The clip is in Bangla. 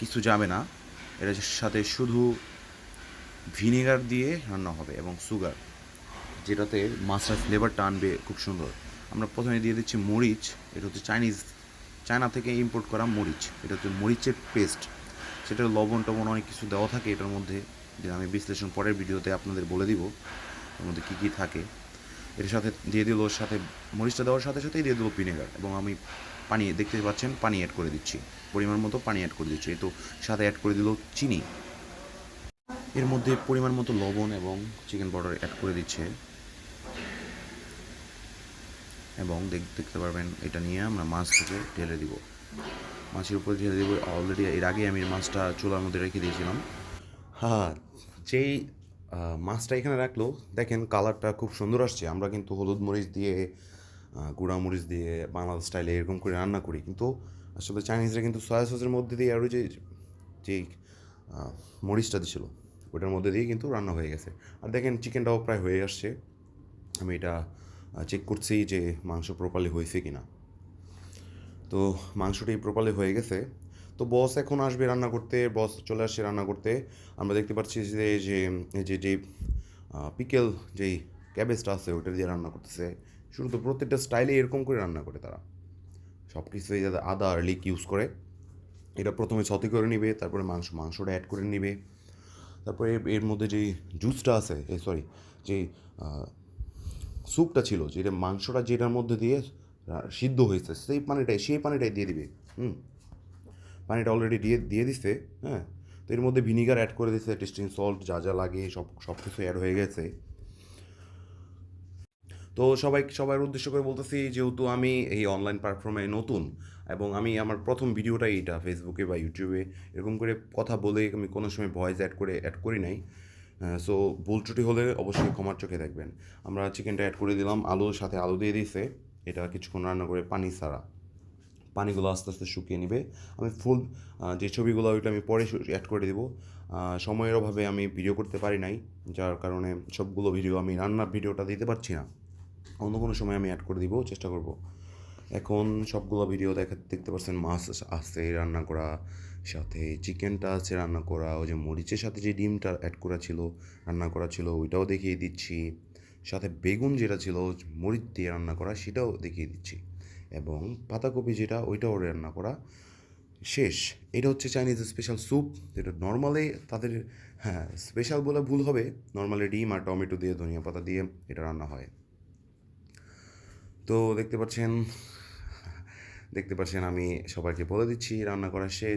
কিছু যাবে না। এটার সাথে শুধু ভিনেগার দিয়ে রান্না হবে এবং সুগার, যেটাতে মাছটার ফ্লেভারটা আনবে খুব সুন্দর। আমরা প্রথমে দিয়ে দিচ্ছি মরিচ। এটা হচ্ছে চায়না থেকে ইম্পোর্ট করা মরিচ। এটা হচ্ছে মরিচের পেস্ট। সেটা লবণ টবণ অনেক কিছু দেওয়া থাকে এটার মধ্যে, যে আমি বিশ্লেষণ পরের ভিডিওতে আপনাদের বলে দিব এর মধ্যে কী কী থাকে। এর সাথে দিয়ে দিল, ওর সাথে মরিচটা দেওয়ার সাথে সাথেই দিয়ে দেবো ভিনেগার, এবং আমি পানি, দেখতে পাচ্ছেন পানি অ্যাড করে দিচ্ছি, পরিমাণ মতো পানি অ্যাড করে দিচ্ছি। এই তো সাথে অ্যাড করে দিল চিনি, এর মধ্যে পরিমাণ মতো লবণ এবং চিকেন পাউডার অ্যাড করে দিচ্ছে। এবং দেখতে পারবেন এটা নিয়ে আমরা মাছ থেকে ঢেলে দিব, মাছের উপরে ঢেলে দিব। অলরেডি এর আগে আমি মাছটা চুলার মধ্যে রেখে দিয়েছিলাম। হ্যাঁ, যেই মাছটা এখানে রাখলো, দেখেন কালারটা খুব সুন্দর আসছে। আমরা কিন্তু হলুদ মরিচ দিয়ে, গুঁড়া মরিচ দিয়ে বাংলাদেশ স্টাইলে এরকম করে রান্না করি, কিন্তু আসলে চাইনিজরা কিন্তু সয়া সসের মধ্যে দিয়ে আরও যেই মরিচটা দিছিল ওটার মধ্যে দিয়ে কিন্তু রান্না হয়ে গেছে। আর দেখেন চিকেনটাও প্রায় হয়ে আসছে। আমি এটা চেক করছি যে মাংস প্রপারলি হয়েছে কি না। তো মাংসটি প্রপারলি হয়ে গেছে। তো বস এখন আসবে রান্না করতে, বস চলে আসছে রান্না করতে। আমরা দেখতে পাচ্ছি যে যে যে যে পিকেল, যেই ক্যাবেজটা আছে ওটা দিয়ে রান্না করতেছে। শুরু তো প্রত্যেকটা স্টাইলে এরকম করে রান্না করে তারা, সব কিছুই যাতে আদা আর লিক ইউজ করে। এটা প্রথমে ছতি করে নিবে, তারপরে মাংসটা অ্যাড করে নিবে, তারপরে এর মধ্যে যেই জুসটা আছে, সরি, যেই স্যুপটা ছিল, যেটা মাংসটা যেটার মধ্যে দিয়ে সিদ্ধ হয়েছে, সেই পানিটাই দিয়ে দিবে। হুম, পানিটা অলরেডি দিয়ে দিচ্ছে। হ্যাঁ, তো এর মধ্যে ভিনিগার অ্যাড করে দিচ্ছে, টেস্টিং সল্ট যা যা লাগে সব কিছু অ্যাড হয়ে গেছে। তো সবার উদ্দেশ্য করে বলতেছি, যেহেতু আমি এই অনলাইন প্ল্যাটফর্মে নতুন, এবং আমি আমার প্রথম ভিডিওটাই এটা ফেসবুকে বা ইউটিউবে এরকম করে কথা বলে আমি কোনো সময় ভয়েস অ্যাড করি নাই। সো ভুল ত্রুটি হলে অবশ্যই ক্ষমার চোখে দেখবেন। আমরা চিকেনটা অ্যাড করে দিলাম, আলুর সাথে আলু দিয়ে দিয়েছে। এটা কিছুক্ষণ রান্না করে পানি ছাড়া, পানিগুলো আস্তে আস্তে শুকিয়ে নেবে। আমি ফুল যে ছবিগুলো ওইটা আমি পরে অ্যাড করে দেবো। সময়ের অভাবে আমি ভিডিও করতে পারি নাই, যার কারণে সবগুলো ভিডিও আমি রান্নার ভিডিওটা দিতে পারছি না। অন্য কোনো সময় আমি অ্যাড করে দিব, চেষ্টা করব। এখন সবগুলো ভিডিও দেখতে পাচ্ছেন, মাছ আছে রান্না করা, সাথে চিকেনটা আছে রান্না করা, ওই যে মরিচের সাথে যে ডিমটা অ্যাড করা ছিল, রান্না করা ছিল, ওইটাও দেখিয়ে দিচ্ছি। সাথে বেগুন যেটা ছিল মরিচ দিয়ে রান্না করা, সেটাও দেখিয়ে দিচ্ছি। এবং পাতাকপি যেটা, ওইটাও রান্না করা শেষ। এটা হচ্ছে চাইনিজ স্পেশাল স্যুপ, যেটা নর্মালি তাদের, হ্যাঁ স্পেশাল বলে ভুল হবে, নর্মালি ডিম আর টমেটো দিয়ে, ধনিয়া পাতা দিয়ে এটা রান্না হয়। তো দেখতে পাচ্ছেন আমি সবাইকে বলে দিচ্ছি রান্না করা শেষ।